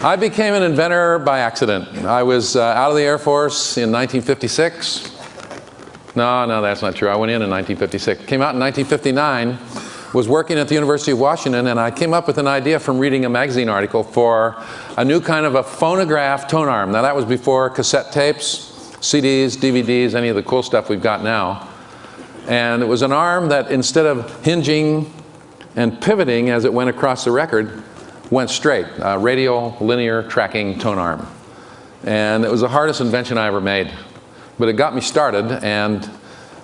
I became an inventor by accident. I was out of the Air Force in 1956. No, that's not true. I went in 1956. Came out in 1959, was working at the University of Washington, and I came up with an idea from reading a magazine article for a new kind of a phonograph tone arm. Now that was before cassette tapes, CDs, DVDs, any of the cool stuff we've got now. And it was an arm that instead of hinging and pivoting as it went across the record, went straight, radial linear tracking tone arm. And it was the hardest invention I ever made. But it got me started, and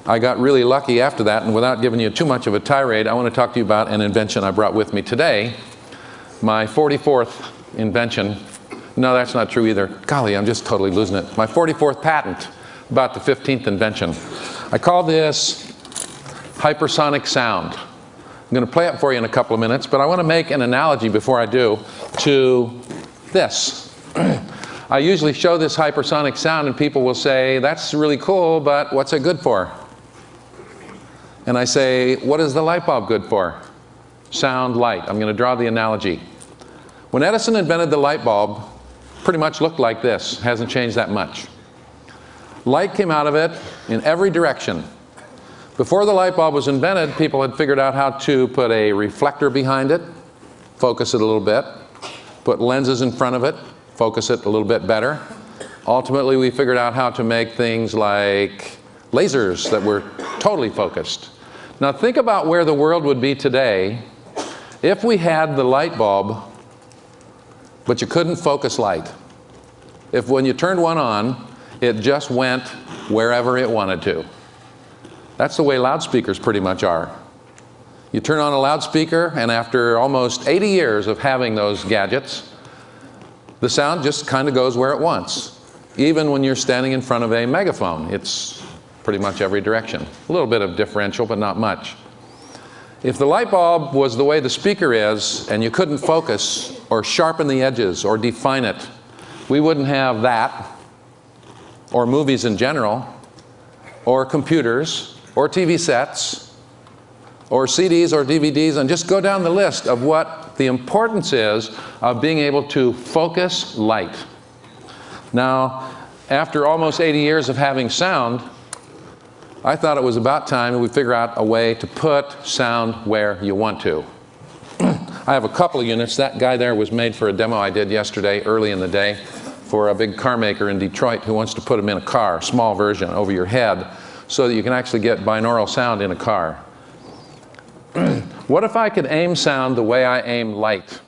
I got really lucky after that. And without giving you too much of a tirade, I want to talk to you about an invention I brought with me today, my 44th invention. No, that's not true either. Golly, I'm just totally losing it. My 44th patent, about the 15th invention. I call this hypersonic sound. I'm going to play it for you in a couple of minutes, but I want to make an analogy before I do to this. I usually show this hypersonic sound and people will say, that's really cool, but what's it good for? And I say, what is the light bulb good for? Sound, light. I'm going to draw the analogy. When Edison invented the light bulb, pretty much looked like this. Hasn't changed that much. Light came out of it in every direction. Before the light bulb was invented, people had figured out how to put a reflector behind it, focus it a little bit, put lenses in front of it, focus it a little bit better. Ultimately, we figured out how to make things like lasers that were totally focused. Now think about where the world would be today if we had the light bulb, but you couldn't focus light. If when you turned one on, it just went wherever it wanted to. That's the way loudspeakers pretty much are. You turn on a loudspeaker, and after almost 80 years of having those gadgets, the sound just kind of goes where it wants. Even when you're standing in front of a megaphone, it's pretty much every direction. A little bit of differential, but not much. If the light bulb was the way the speaker is, and you couldn't focus or sharpen the edges or define it, we wouldn't have that, or movies in general, or computers, or TV sets, or CDs or DVDs, and just go down the list of what the importance is of being able to focus light. Now, after almost 80 years of having sound, I thought it was about time we figure out a way to put sound where you want to. I have a couple of units. That guy there was made for a demo I did yesterday, early in the day, for a big car maker in Detroit who wants to put them in a car, small version, over your head, so that you can actually get binaural sound in a car. What if I could aim sound the way I aim light?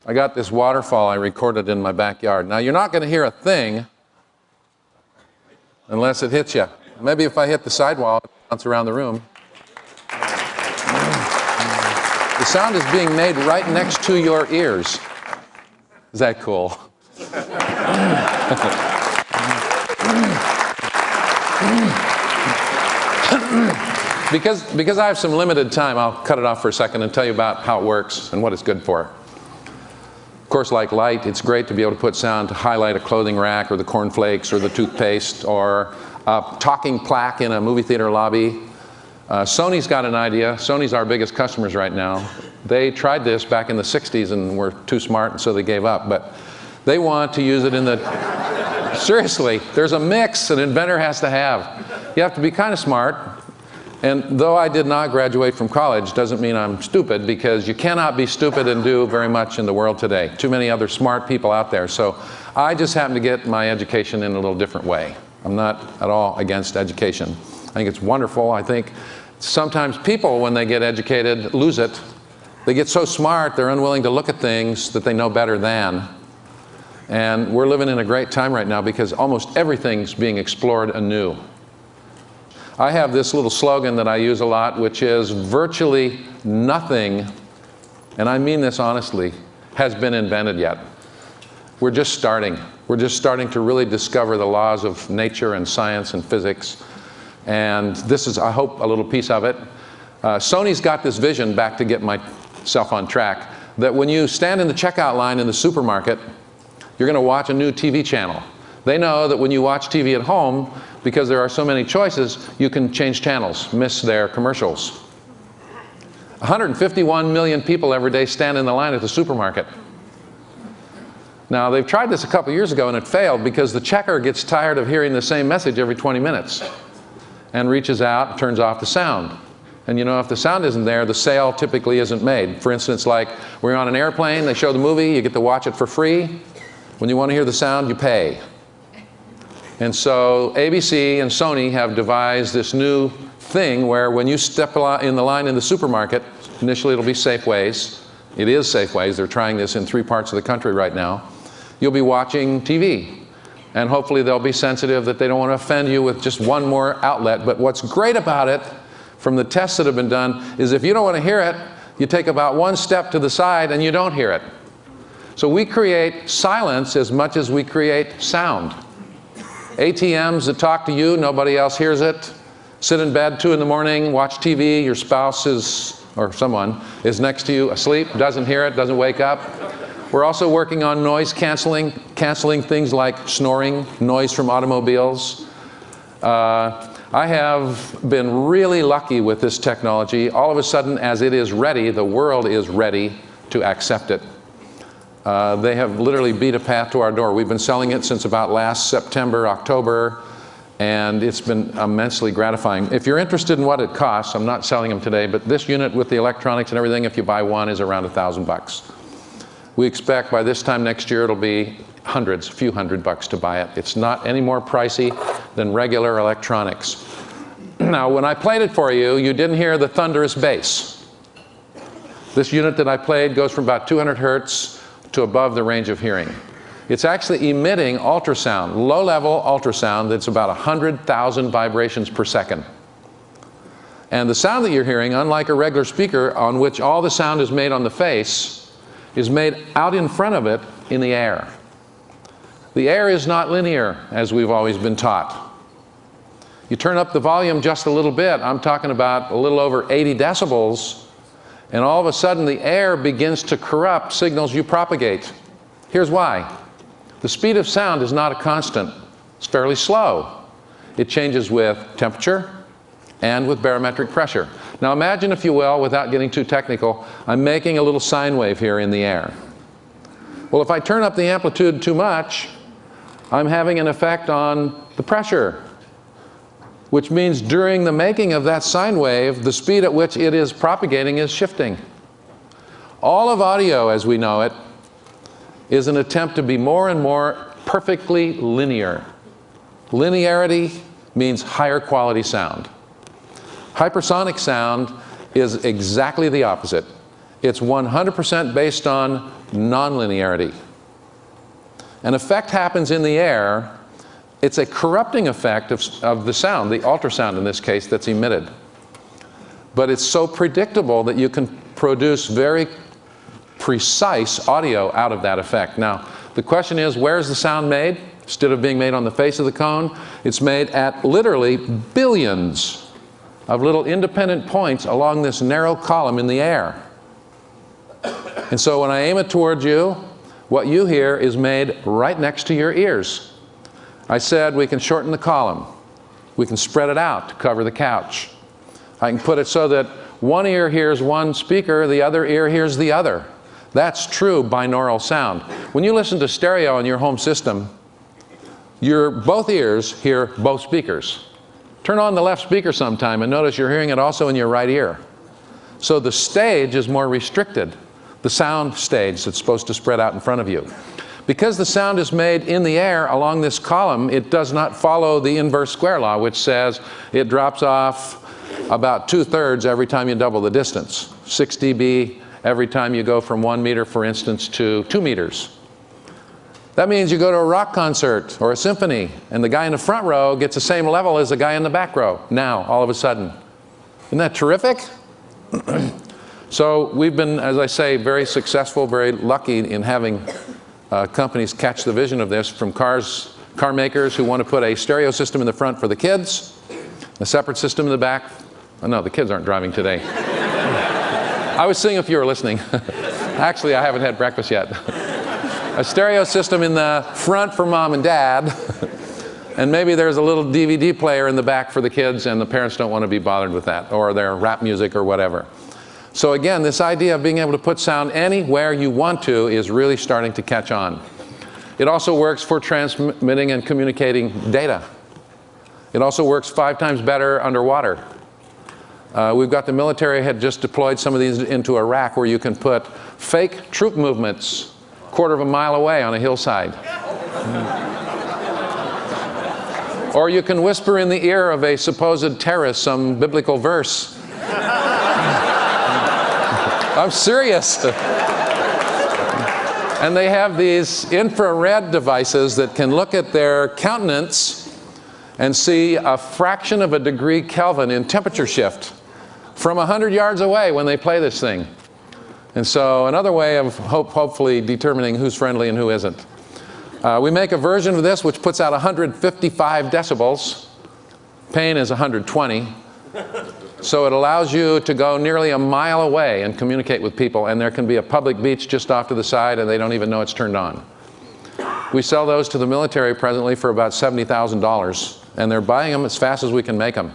I got this waterfall I recorded in my backyard. Now, you're not going to hear a thing unless it hits you. Maybe if I hit the sidewall, it bounce around the room. The sound is being made right next to your ears. Is that cool? Because I have some limited time, I'll cut it off for a second and tell you about how it works and what it's good for. Of course, like light, it's great to be able to put sound to highlight a clothing rack or the cornflakes or the toothpaste or a talking plaque in a movie theater lobby. Sony's got an idea. Sony's our biggest customers right now. They tried this back in the 60s and were too smart, and so they gave up. But they want to use it in the... Seriously, there's a mix an inventor has to have. You have to be kind of smart. And though I did not graduate from college, doesn't mean I'm stupid, because you cannot be stupid and do very much in the world today. Too many other smart people out there. So I just happen to get my education in a little different way. I'm not at all against education. I think it's wonderful. I think sometimes people, when they get educated, lose it. They get so smart, they're unwilling to look at things that they know better than. And we're living in a great time right now because almost everything's being explored anew. I have this little slogan that I use a lot, which is virtually nothing, and I mean this honestly, has been invented yet. We're just starting. We're just starting to really discover the laws of nature and science and physics. And this is, I hope, a little piece of it. Sony's got this vision, back to get myself on track, that when you stand in the checkout line in the supermarket, you're going to watch a new TV channel. They know that when you watch TV at home, because there are so many choices, you can change channels, miss their commercials. 151 million people every day stand in the line at the supermarket. Now, they've tried this a couple years ago and it failed because the checker gets tired of hearing the same message every 20 minutes and reaches out and turns off the sound. And you know, if the sound isn't there, the sale typically isn't made. For instance, like we're on an airplane, they show the movie, you get to watch it for free. When you want to hear the sound, you pay. And so ABC and Sony have devised this new thing where when you step in the line in the supermarket, initially it'll be Safeways. It is Safeways. They're trying this in 3 parts of the country right now. You'll be watching TV. And hopefully they'll be sensitive that they don't want to offend you with just one more outlet. But what's great about it, from the tests that have been done, is if you don't want to hear it, you take about 1 step to the side and you don't hear it. So we create silence as much as we create sound. ATMs that talk to you, nobody else hears it. Sit in bed 2 in the morning, watch TV, your spouse is, or someone, is next to you asleep, doesn't hear it, doesn't wake up. We're also working on noise canceling things like snoring, noise from automobiles. I have been really lucky with this technology. All of a sudden, as it is ready, the world is ready to accept it. They have literally beat a path to our door. We've been selling it since about last September, October, and it's been immensely gratifying. If you're interested in what it costs, I'm not selling them today, but this unit with the electronics and everything, if you buy one, is around $1,000. We expect by this time next year it'll be hundreds, a few $100 to buy it. It's not any more pricey than regular electronics. Now, when I played it for you, you didn't hear the thunderous bass. This unit that I played goes from about 200 hertz to above the range of hearing. It's actually emitting ultrasound, low-level ultrasound that's about 100,000 vibrations per second. And the sound that you're hearing, unlike a regular speaker on which all the sound is made on the face, is made out in front of it in the air. The air is not linear, as we've always been taught. You turn up the volume just a little bit, I'm talking about a little over 80 decibels, and all of a sudden the air begins to corrupt signals you propagate. Here's why. The speed of sound is not a constant. It's fairly slow. It changes with temperature and with barometric pressure. Now imagine, if you will, without getting too technical, I'm making a little sine wave here in the air. Well, if I turn up the amplitude too much, I'm having an effect on the pressure, which means during the making of that sine wave, the speed at which it is propagating is shifting. All of audio, as we know it, is an attempt to be more and more perfectly linear. Linearity means higher quality sound. Hypersonic sound is exactly the opposite. It's 100% based on nonlinearity. An effect happens in the air. It's a corrupting effect of the sound, the ultrasound in this case, that's emitted. But it's so predictable that you can produce very precise audio out of that effect. Now, the question is, where is the sound made? Instead of being made on the face of the cone, it's made at literally billions of little independent points along this narrow column in the air. And so when I aim it towards you, what you hear is made right next to your ears. I said we can shorten the column. We can spread it out to cover the couch. I can put it so that one ear hears one speaker, the other ear hears the other. That's true binaural sound. When you listen to stereo in your home system, both ears hear both speakers. Turn on the left speaker sometime and notice you're hearing it also in your right ear. So the stage is more restricted, the sound stage that's supposed to spread out in front of you. Because the sound is made in the air along this column, it does not follow the inverse square law, which says it drops off about 2/3 every time you double the distance. 6 dB every time you go from 1 meter, for instance, to 2 meters. That means you go to a rock concert or a symphony, and the guy in the front row gets the same level as the guy in the back row now, all of a sudden. Isn't that terrific? So we've been, as I say, very successful, very lucky in having companies catch the vision of this, from car makers who want to put a stereo system in the front for the kids, a separate system in the back. Oh, no, the kids aren't driving today. I was seeing if you were listening. Actually, I haven't had breakfast yet. A stereo system in the front for mom and dad, and maybe there's a little DVD player in the back for the kids, and the parents don't want to be bothered with that, or their rap music or whatever. So again, this idea of being able to put sound anywhere you want to is really starting to catch on. It also works for transmitting and communicating data. It also works 5 times better underwater. We've got the military had just deployed some of these into Iraq, where you can put fake troop movements a quarter of a mile away on a hillside. Or you can whisper in the ear of a supposed terrorist some biblical verse. I'm serious. And they have these infrared devices that can look at their countenance and see a fraction of a degree Kelvin in temperature shift from 100 yards away when they play this thing. And so another way of hopefully determining who's friendly and who isn't. We make a version of this which puts out 155 decibels. Pain is 120. So it allows you to go nearly a mile away and communicate with people, and there can be a public beach just off to the side and they don't even know it's turned on. We sell those to the military presently for about $70,000, and they're buying them as fast as we can make them.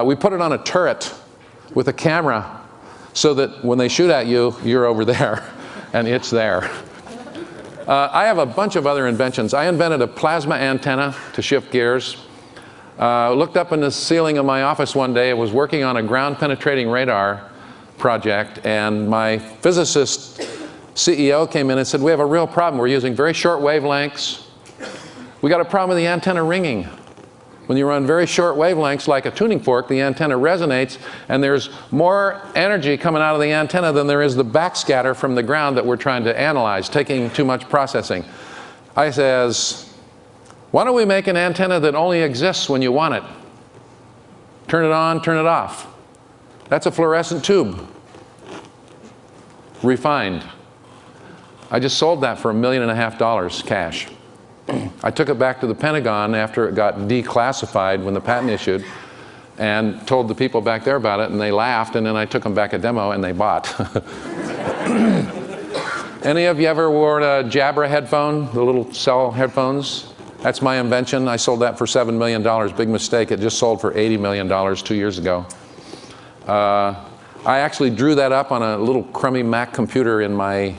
We put it on a turret with a camera so that when they shoot at you, you're over there and it's there. I have a bunch of other inventions. I invented a plasma antenna to shift gears. Looked up in the ceiling of my office one day. I was working on a ground-penetrating radar project, and my physicist CEO came in and said, we have a real problem. We're using very short wavelengths. We got a problem with the antenna ringing. When you run very short wavelengths like a tuning fork, the antenna resonates, and there's more energy coming out of the antenna than there is the backscatter from the ground that we're trying to analyze, taking too much processing. I says, why don't we make an antenna that only exists when you want it? Turn it on, turn it off. That's a fluorescent tube. Refined. I just sold that for $1.5 million cash. I took it back to the Pentagon after it got declassified when the patent issued, and told the people back there about it, and they laughed, and then I took them back a demo and they bought. Any of you ever wore a Jabra headphone, the little cell headphones? That's my invention. I sold that for $7 million. Big mistake. It just sold for $80 million 2 years ago. I actually drew that up on a little crummy Mac computer in my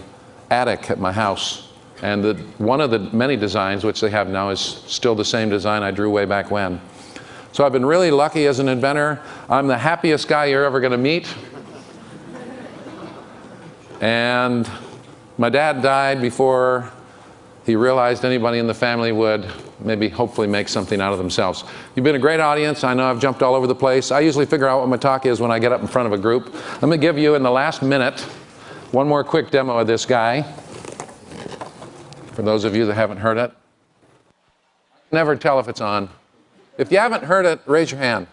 attic at my house. And one of the many designs, which they have now, is still the same design I drew way back when. So I've been really lucky as an inventor. I'm the happiest guy you're ever going to meet. And my dad died before he realized anybody in the family would maybe hopefully make something out of themselves. You've been a great audience. I know I've jumped all over the place. I usually figure out what my talk is when I get up in front of a group. Let me give you, in the last minute, one more quick demo of this guy. For those of you that haven't heard it. Never tell if it's on. If you haven't heard it, raise your hand.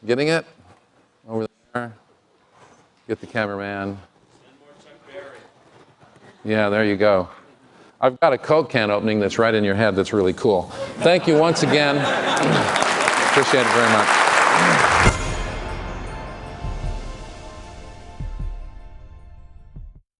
Getting it? Over there. Get the cameraman. Yeah, there you go. I've got a Coke can opening that's right in your head that's really cool. Thank you once again. Appreciate it very much.